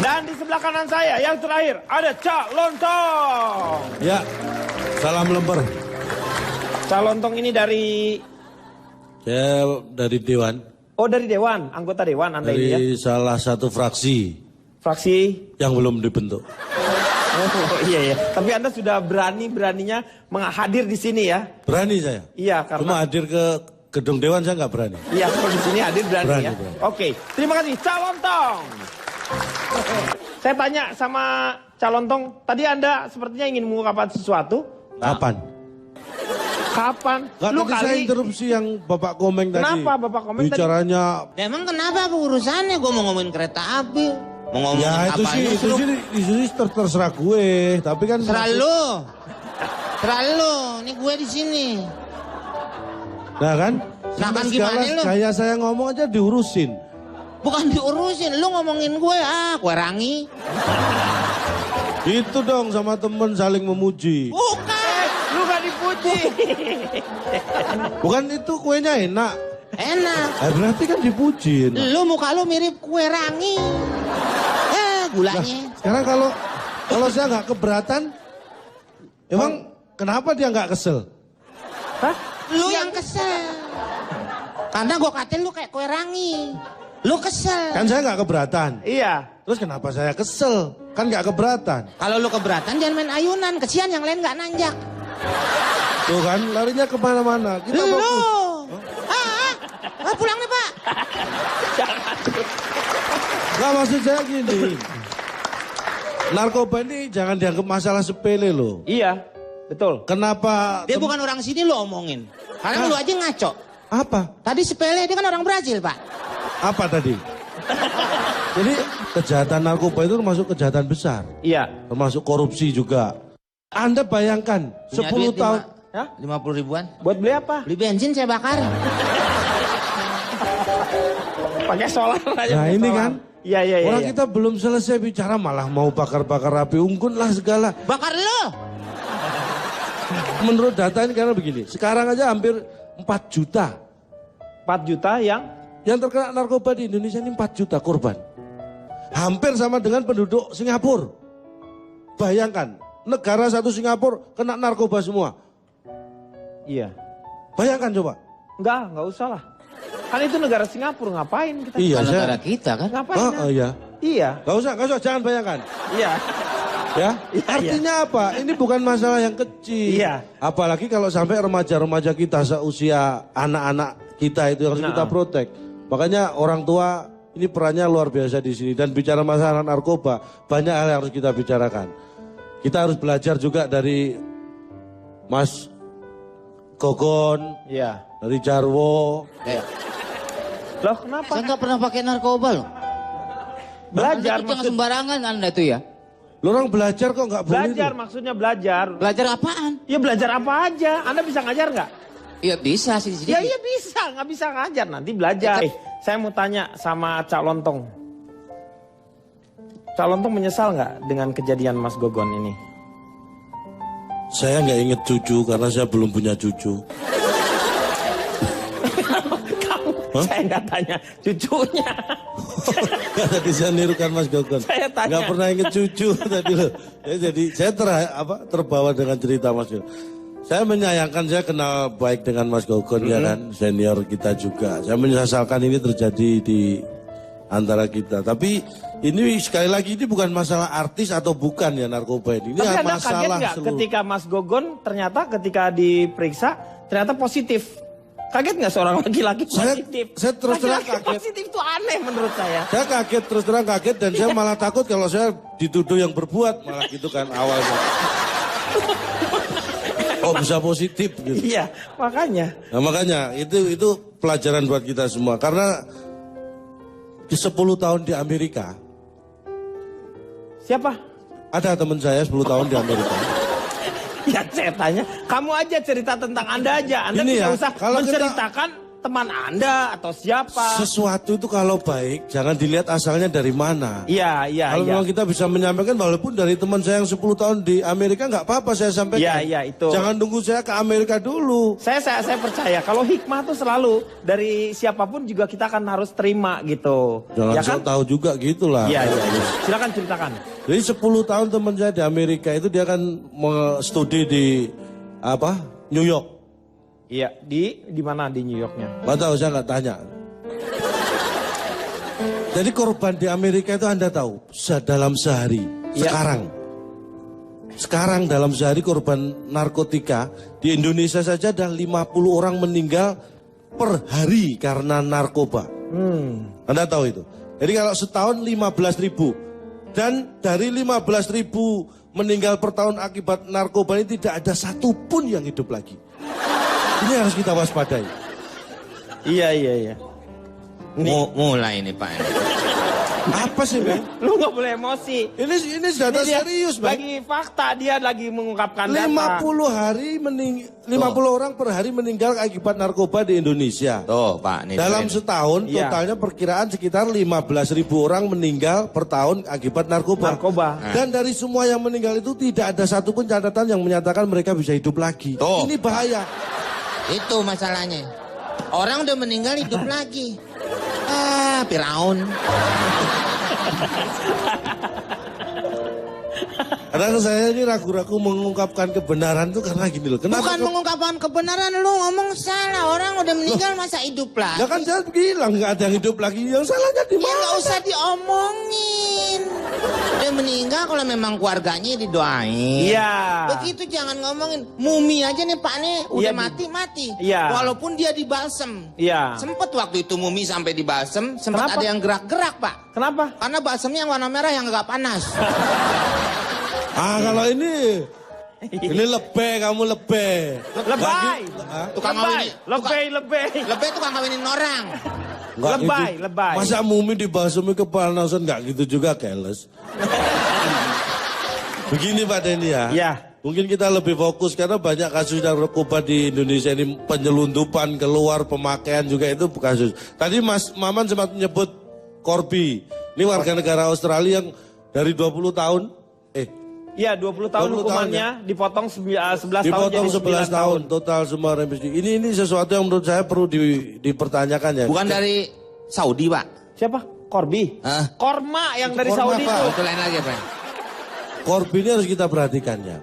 Dan di sebelah kanan saya yang terakhir ada Cak Lontong. Ya, salam lemper. Cak Lontong ini dari... Saya dari Dewan. Oh, dari Dewan, anggota Dewan Anda ini ya? Dari salah satu fraksi. Fraksi? Yang belum dibentuk. Oh iya ya, tapi Anda sudah beraninya hadir di sini ya? Berani saya. Iya, karena... Cuma hadir ke gedung Dewan saya nggak berani. Iya, kalau di sini hadir berani ya? Berani. Oke, terima kasih Cak Lontong. Saya tanya sama Cak Lontong, tadi Anda sepertinya ingin mengungkapkan sesuatu? Kapan? Kapan? Nggak, Lu tadi saya interupsi yang Bapak Komeng tadi. Kenapa Bapak Komeng tadi? Bicaranya... Emang kenapa apa urusannya? Gue mau ngomongin kereta api. Mau ngomongin Ya itu apanya, sih terserah gue. Tapi kan... Terlalu. Ini gue di sini. Nah kan? Nah kan gimana lu? Kayak saya ngomong aja diurusin. Bukan diurusin, lu ngomongin gue, kue rangi. Itu dong sama temen saling memuji. Bukan. Lu gak dipuji. Bukan itu kuenya enak. Enak. Berarti kan dipuji. Lu muka lu mirip kue rangi. Gulanya. Nah, sekarang kalau saya nggak keberatan, emang kenapa dia nggak kesel? Hah? Lu yang kesel. Karena gue katain lu kayak kue rangi. Lu kesel. Kan saya nggak keberatan. Iya. Terus kenapa saya kesel? Kan nggak keberatan. Kalau lu keberatan jangan main ayunan. Kesian yang lain nggak nanjak. Tuh kan larinya kemana-mana. Kita Lu. fokus. Pulang nih Pak. Nggak, maksud saya gini. Narkoba ini jangan dianggap masalah sepele loh. Iya, betul. Kenapa? Dia bukan orang sini lu omongin. Karena lu aja ngaco. Apa? Tadi sepele dia kan orang Brazil Pak. Apa tadi? Jadi kejahatan narkoba itu termasuk kejahatan besar. Iya. Termasuk korupsi juga. Anda bayangkan Punya 10 duit tahun. Hah? 50 ribuan. Buat beli apa? Beli bensin saya bakar. Pakai solar aja. Nah pakai ini solar. kan. Iya. Orang kita belum selesai bicara malah mau bakar-bakar api unggun lah segala. Bakar lu. Menurut data ini karena begini. Sekarang aja hampir 4 juta. 4 juta Yang terkena narkoba di Indonesia ini 4 juta korban. Hampir sama dengan penduduk Singapura. Bayangkan, negara satu Singapura kena narkoba semua. Iya. Bayangkan coba. Enggak usah lah. Kan itu negara Singapura, ngapain kita? Iya, Negara kita kan. Ngapain? Iya. Iya. Gak usah, jangan bayangkan. Iya. Ya, Iya, artinya apa? Ini bukan masalah yang kecil. Iya. Apalagi kalau sampai remaja-remaja kita seusia anak-anak kita itu yang harus kita protek. Makanya orang tua ini perannya luar biasa di sini. Dan bicara masalah narkoba, banyak hal yang harus kita bicarakan. Kita harus belajar juga dari Mas Gogon, Iya. dari Jarwo. Loh kenapa? Saya nggak pernah pakai narkoba loh. Belajar Anda jangan sembarangan Anda itu ya. Lu orang belajar kok nggak boleh? Belajar tuh? maksudnya belajar. Belajar apaan? Ya belajar apa aja. Anda bisa ngajar nggak? Iya bisa sih. Ya iya bisa, nggak bisa ngajar nanti belajar. Saya mau tanya sama Cak Lontong. Cak Lontong menyesal nggak dengan kejadian Mas Gogon ini? Saya nggak inget cucu karena saya belum punya cucu. Kamu, saya nggak tanya cucunya. Gak tadi saya nirukan Mas Gogon. Saya tanya. Gak pernah inget cucu tadi loh. Ya, jadi saya terbawa dengan cerita Mas Gogon. Saya menyayangkan, saya kenal baik dengan Mas Gogon ya kan, senior kita juga. Saya menyesalkan ini terjadi di antara kita. Tapi ini sekali lagi ini bukan masalah artis atau bukan ya narkoba ini. Ini Tapi Anda kaget masalah nggak seluruh. ketika Mas Gogon ternyata ketika diperiksa ternyata positif? Kaget nggak seorang laki-laki positif? Saya terus terang Laki-laki kaget. positif itu aneh menurut saya. Saya kaget, terus terang kaget dan saya malah takut kalau saya dituduh yang berbuat malah gitu kan awalnya. Oh bisa positif gitu. Iya, makanya. Nah makanya itu pelajaran buat kita semua karena di 10 tahun di Amerika Siapa? ada teman saya 10 tahun di Amerika. Ya saya tanya, kamu aja cerita tentang Anda aja. Anda Ini tidak ya, usah kalau kita- menceritakan teman Anda atau siapa. Sesuatu itu kalau baik, jangan dilihat asalnya dari mana. Iya, iya, Kalau iya. memang kita bisa menyampaikan, walaupun dari teman saya yang 10 tahun di Amerika, nggak apa-apa saya sampaikan. Iya, iya, itu. Jangan tunggu saya ke Amerika dulu. Saya percaya kalau hikmah tuh selalu dari siapapun juga kita akan harus terima gitu. Jangan Ya sok tahu juga gitulah. Iya, iya, iya. Silakan ceritakan. Jadi 10 tahun teman saya di Amerika itu dia akan studi di New York. Iya, di mana di New Yorknya? Nggak tahu, saya nggak tanya. Jadi korban di Amerika itu Anda tahu, dalam sehari, Iya. sekarang dalam sehari korban narkotika di Indonesia saja ada 50 orang meninggal per hari karena narkoba. Anda tahu itu. Jadi kalau setahun 15.000 dan dari 15.000 meninggal per tahun akibat narkoba ini tidak ada satupun yang hidup lagi. Ini harus kita waspadai. Iya, iya, iya. Mulai nih Pak. Apa sih, Bang? Lu nggak boleh emosi. Ini data Dia serius, Bang. Lagi fakta, dia lagi mengungkapkan 50 data. 50 orang per hari meninggal akibat narkoba di Indonesia. Tuh Pak. Nih, Dalam dengerin. setahun Iya. totalnya perkiraan sekitar 15.000 orang meninggal per tahun akibat narkoba. Narkoba. Dan dari semua yang meninggal itu tidak ada satupun catatan yang menyatakan mereka bisa hidup lagi. Tuh. Ini bahaya. Itu masalahnya. Orang udah meninggal hidup lagi. Firaun. Karena saya ini ragu-ragu mengungkapkan kebenaran itu karena gini loh. Kenapa? Bukan mengungkapkan kebenaran, lu ngomong salah. Orang udah meninggal masa hidup lagi. Ya kan saya bilang nggak ada yang hidup lagi. Yang salahnya di Ya mana? nggak usah diomongin. Udah meninggal kalau memang keluarganya didoain. Iya. Begitu jangan ngomongin. Mumi aja nih Pak nih, udah Iya, mati-mati. Iya. Walaupun dia dibalsem. Iya. Sempet waktu itu Mumi sampai dibalsem, sempat Kenapa? ada yang gerak-gerak Pak. Kenapa? Karena balsemnya yang warna merah yang agak panas. Kalau ini lebih, kamu lebih. Lebay. Tukang Lebay. ngawinin. Lebay. Lebih tukang ngawinin orang. Nggak Lebay, gitu. lebay. Masa Mumi dibasumi kepanasan nggak gitu juga, keles. Begini Pak Denny ya. Ya. Mungkin kita lebih fokus karena banyak kasus narkoba di Indonesia ini, penyelundupan keluar, pemakaian juga itu kasus. Tadi Mas Maman sempat menyebut Corby. Ini warga negara Australia yang dari 20 tahun. Iya, 20 tahun 20 tahun hukumannya dipotong 11 tahun Dipotong jadi 11 9 tahun total semua remisi. Ini sesuatu yang menurut saya perlu dipertanyakan ya. Bukan dari Saudi Pak. Siapa? Corby. Hah? Korma yang Itu dari korma, Saudi Pak. itu. Itu lain lagi Pak. Corby ini harus kita perhatikan ya.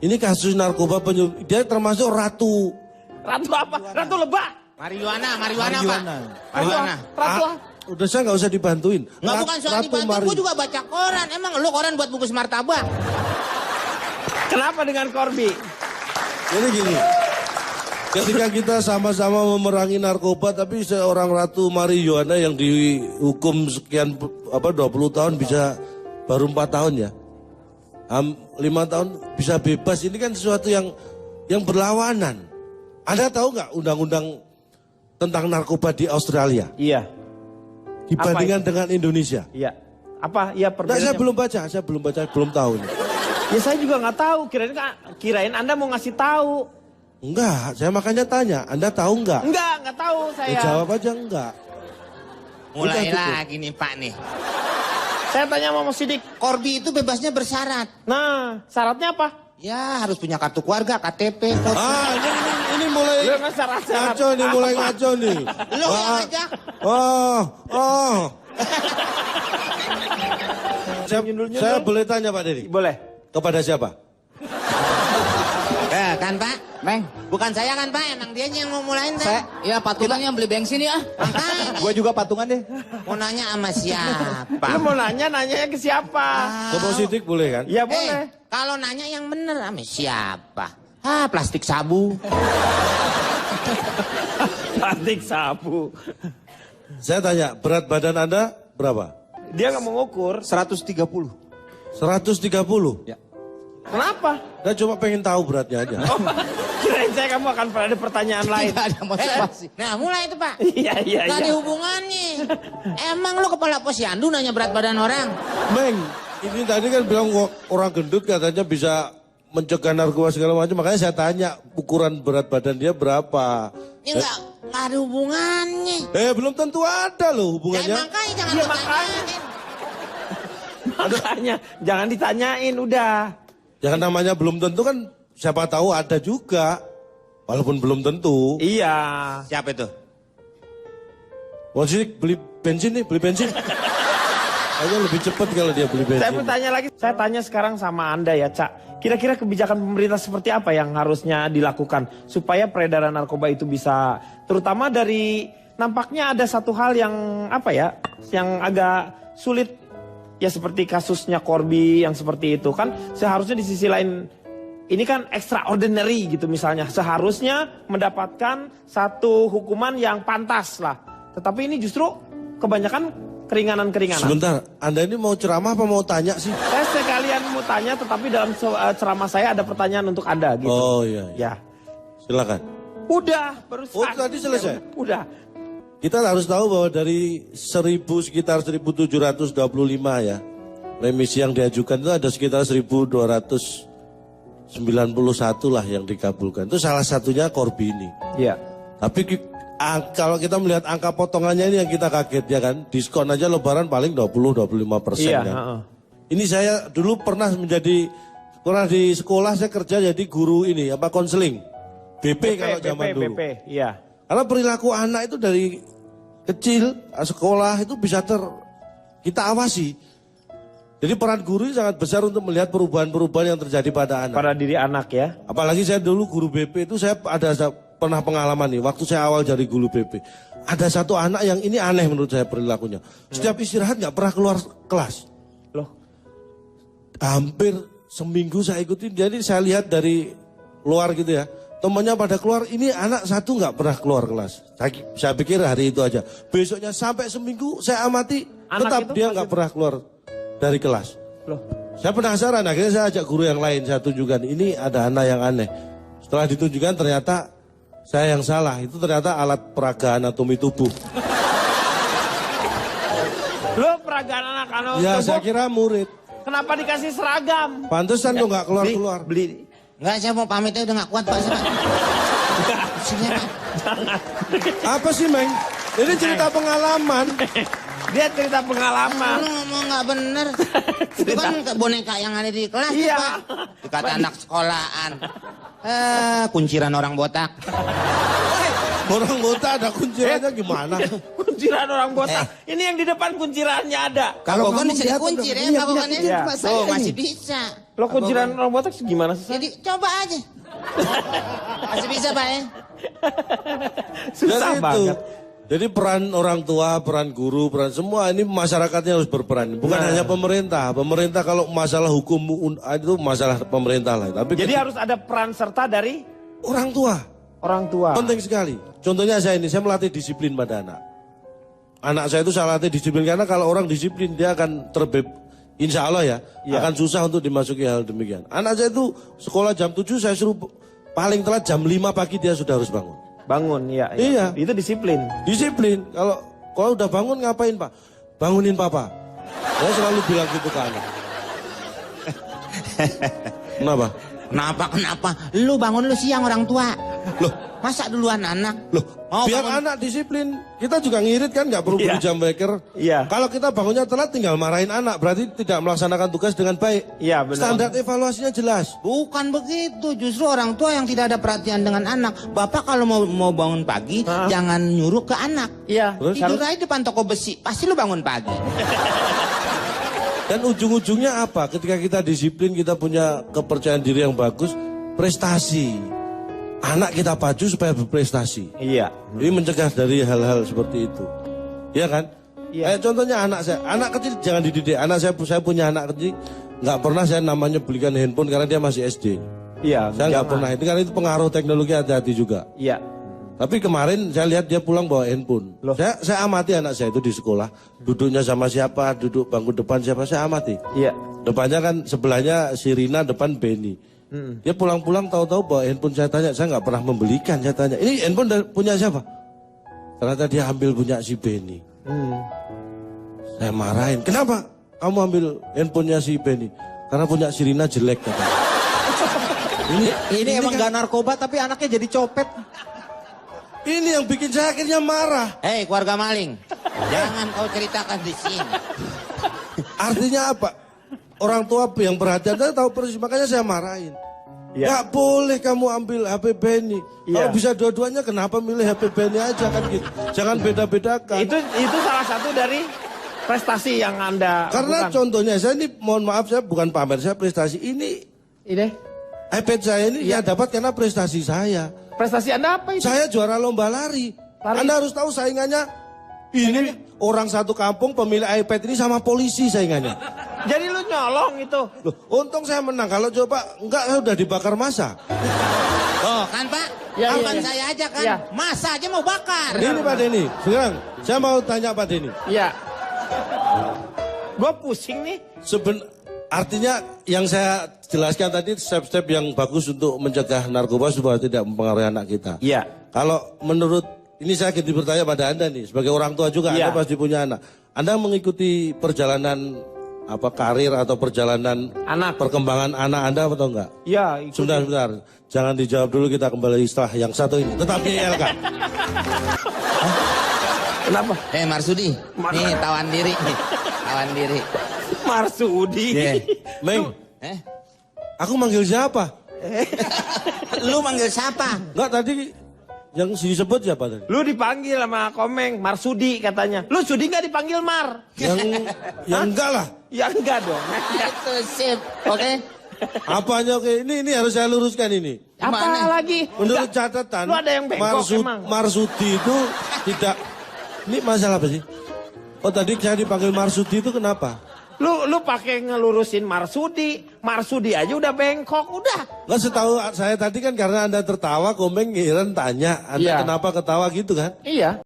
Ini kasus narkoba dia termasuk ratu. Ratu apa? Ratu lebah. Marijuana Pak. Marijuana. Ratu. Udah saya nggak usah dibantuin. Nggak bukan soal dibantu, gue juga baca koran. Emang lu koran buat bungkus martabak? Kenapa dengan Corby? Jadi gini. Ketika kita sama-sama memerangi narkoba, tapi seorang ratu marijuana yang dihukum sekian 20 tahun bisa baru 4 tahun ya. 5 tahun bisa bebas. Ini kan sesuatu yang berlawanan. Anda tahu nggak undang-undang tentang narkoba di Australia Iya. dibandingkan dengan Indonesia? Iya. Apa? Iya Nah, perbedaannya. saya belum baca, belum tahu. Ini. Ya saya juga nggak tahu. Kirain Anda mau ngasih tahu. Enggak, saya makanya tanya, Anda tahu enggak? Nggak tahu saya. Jawab aja enggak. Mulai Udah, lagi nih Pak nih. Saya tanya sama Mas Sidik. Corby itu bebasnya bersyarat. Nah, syaratnya apa? Ya harus punya kartu keluarga, KTP. Ini mulai Lu nggak syarat-syarat. ngaco nih, mulai ngaco nih. Lu yang ngajak. Saya boleh tanya Pak Dedi? Boleh. Kepada siapa? Kan Pak? Meng, Bukan saya kan Pak, emang dia yang mau mulain saya, kan? ya patungan yang beli bensin ya. Makanya Gue juga patungan deh. mau nanya sama siapa? Lu mau nanyanya ke siapa? Ke Positif boleh kan? Ya boleh. Kalau nanya yang bener sama siapa? Plastik sabu. Plastik sabu. Saya tanya, berat badan Anda berapa? Dia nggak mau ngukur. 130. 130? Ya. Kenapa? Saya cuma pengen tahu beratnya aja. Oh, kirain saya kamu akan ada pertanyaan lain. Tidak ada motivasi. Nah mulai itu Pak. Iya, iya, Gak ada iya. hubungannya. Emang lu kepala posyandu nanya berat badan orang? Meng, ini tadi kan bilang orang gendut katanya bisa mencegah narkoba segala macam. Makanya saya tanya ukuran berat badan dia berapa. Ini nggak ada hubungannya. Belum tentu ada loh hubungannya. Ya, makanya jangan Iya, ditanyain. Makanya jangan ditanyain udah. Jangan namanya belum tentu kan siapa tahu ada juga. Walaupun belum tentu. Iya. Siapa itu? Wah sih beli bensin. Kayaknya lebih cepat kalau dia beli bensin. Saya mau tanya lagi. Saya tanya sekarang sama Anda ya, Cak. Kira-kira kebijakan pemerintah seperti apa yang harusnya dilakukan supaya peredaran narkoba itu bisa, terutama dari nampaknya ada satu hal yang apa ya, yang agak sulit ya seperti kasusnya Corby yang seperti itu kan seharusnya di sisi lain ini kan extraordinary gitu misalnya seharusnya mendapatkan satu hukuman yang pantas lah. Tetapi ini justru kebanyakan keringanan-keringanan. Sebentar, Anda ini mau ceramah apa mau tanya sih? Saya sekalian mau tanya, tetapi dalam ceramah saya ada pertanyaan untuk Anda gitu. Oh iya. Ya. Silakan. Udah, barusan. Oh tadi selesai? Udah. Kita harus tahu bahwa dari sekitar 1725 ya. Remisi yang diajukan itu ada sekitar 1291 lah yang dikabulkan. Itu salah satunya Corby ini. Iya. Tapi kalau kita melihat angka potongannya ini yang kita kaget ya kan. Diskon aja lebaran paling 20-25% Iya, kan. Ini saya dulu pernah di sekolah saya kerja jadi guru ini konseling. BP kalau zaman dulu. BP, iya. Karena perilaku anak itu dari kecil sekolah itu bisa kita awasi. Jadi peran guru ini sangat besar untuk melihat perubahan-perubahan yang terjadi pada anak. Pada diri anak ya. Apalagi saya dulu guru BP itu saya pernah pengalaman nih, waktu saya awal jadi guru BP. Ada satu anak yang ini aneh menurut saya perilakunya. Setiap istirahat nggak pernah keluar kelas. Loh. Hampir seminggu saya ikutin, jadi saya lihat dari luar gitu ya. Temannya pada keluar, ini anak satu nggak pernah keluar kelas. Saya pikir hari itu aja. Besoknya sampai seminggu saya amati, tetap dia nggak pernah keluar dari kelas. Loh. Saya penasaran, akhirnya saya ajak guru yang lain, saya tunjukkan, ini ada anak yang aneh. Setelah ditunjukkan ternyata saya yang salah, itu ternyata alat peraga anatomi tubuh. Lo peragaan anak anatomi Ya tubuh. saya kira murid. Kenapa dikasih seragam? Pantesan lo nggak keluar-keluar. Beli. Enggak, saya mau pamitnya udah nggak kuat Pak. Sini Pak. Apa sih Meng? Ini cerita pengalaman. Dia cerita pengalaman. Lu ngomong nggak bener. Itu kan boneka yang ada di kelas Iya. Pak. Dikata anak sekolahan. Kunciran orang botak. Orang botak ada kuncirannya gimana? Kunciran orang botak. Ini yang di depan kuncirannya ada. Kalau kan kamu bisa lihat dikunci udah ya, punya Pak Gokan ya. kunciran tempat saya Tuh, ini. masih bisa. Lo kunciran orang botak gimana sih? Jadi coba aja. Masih bisa Pak ya. Susah Jadi itu. banget. Jadi peran orang tua, peran guru, peran semua ini masyarakatnya harus berperan. Bukan hanya pemerintah. Pemerintah kalau masalah hukum itu masalah pemerintah lah. Tapi Jadi harus ada peran serta dari orang tua. orang tua. Penting sekali. Contohnya saya melatih disiplin pada anak. Anak saya itu saya latih disiplin karena kalau orang disiplin dia akan insya Allah ya, akan susah untuk dimasuki hal demikian. Anak saya itu sekolah jam 7 saya suruh paling telat jam 5 pagi dia sudah harus bangun. Bangun, iya. Iya. Itu disiplin. Disiplin. Kalau udah bangun ngapain Pak? Bangunin Papa. Saya selalu bilang gitu ke anak. Kenapa? Kenapa? Lu bangun lu siang orang tua. Loh, Masa duluan anak? Loh, Mau biar bangun- anak disiplin. Kita juga ngirit kan nggak perlu Iya. beli jam waker. Iya. Kalau kita bangunnya telat tinggal marahin anak. Berarti tidak melaksanakan tugas dengan baik. Iya, benar. Standar evaluasinya jelas. Bukan begitu, justru orang tua yang tidak ada perhatian dengan anak. Bapak kalau mau bangun pagi, jangan nyuruh ke anak. Iya. Terus? Tidur aja depan toko besi, pasti lu bangun pagi. Dan ujung-ujungnya apa? Ketika kita disiplin, kita punya kepercayaan diri yang bagus, prestasi. Anak kita pacu supaya berprestasi. Iya. Ini mencegah dari hal-hal seperti itu. Iya kan? Iya. Contohnya anak saya. Anak kecil jangan dididik. Saya punya anak kecil. Nggak pernah saya namanya belikan handphone karena dia masih SD. Iya. Saya nggak jangan. pernah. Itu karena itu pengaruh teknologi, hati-hati juga. Iya. Tapi kemarin saya lihat dia pulang bawa handphone. Loh. Saya amati anak saya itu di sekolah. Duduknya sama siapa, duduk bangku depan siapa, saya amati. Iya. Depannya kan sebelahnya si Rina, depan Benny. Dia pulang-pulang tahu-tahu bawa handphone, saya tanya, saya nggak pernah membelikan, saya tanya, ini handphone punya siapa? Ternyata dia ambil punya si Benny. Saya marahin, kenapa kamu ambil handphonenya si Benny? Karena punya si Rina jelek katanya. Ini emang kan- gak narkoba tapi anaknya jadi copet. Ini yang bikin saya akhirnya marah. Hei keluarga maling, jangan kau ceritakan di sini. Artinya apa? Orang tua yang perhatian, saya tahu persis, makanya saya marahin. Iya. Nggak boleh kamu ambil HP Benny. Iya. Kalau bisa dua-duanya, kenapa milih HP Benny aja kan gitu. Jangan beda-bedakan. Itu salah satu dari prestasi yang Anda Karena lakukan. contohnya, saya ini mohon maaf, saya bukan pamer, saya prestasi. Ini Ini iPad saya ini Iya. saya dapat karena prestasi saya. prestasi Anda apa itu? Saya juara lomba lari. Lari. Anda harus tahu saingannya. Ini orang satu kampung pemilik iPad ini sama polisi saingannya. Jadi lu nyolong itu. Loh, untung saya menang. Kalau coba enggak, saya udah dibakar masa. Oh kan Pak, Ya, kapan iya. saya aja kan, Ya. masa aja mau bakar. Ini Pak Denny, sekarang saya mau tanya Pak Denny. Iya. Gue pusing nih. Artinya yang saya jelaskan tadi step-step yang bagus untuk mencegah narkoba supaya tidak mempengaruhi anak kita. Iya. Kalau menurut, ini saya ingin bertanya pada Anda nih, sebagai orang tua juga, Iya. Anda pasti punya anak. Anda mengikuti perjalanan karir atau perjalanan Anak. perkembangan anak Anda atau enggak? Iya. ikuti. Sebentar. Jangan dijawab dulu, kita kembali setelah yang satu ini. Tetap di ILK. Kenapa? Marsudi, nih tawan diri nih, tawan diri. Marsudi. Iya. Meng, Eh, aku manggil siapa? lu manggil siapa? Enggak, tadi yang disebut siapa tadi? Lu dipanggil sama Komeng, Marsudi katanya. Lu Sudi nggak dipanggil Mar? Yang enggak lah. Ya enggak dong. Itu sip, oke? Apanya oke? Ini harus saya luruskan ini. Apa Gimana? lagi? Menurut Enggak. catatan, Lu ada yang bengkok emang? Marsudi itu tidak. Ini masalah apa sih? Oh tadi saya dipanggil Marsudi itu kenapa? Lu pakai ngelurusin Marsudi. Marsudi aja udah bengkok, udah. Nggak, setahu saya tadi kan karena Anda tertawa, Komeng ngiren tanya, Anda Iya. kenapa ketawa gitu kan? Iya.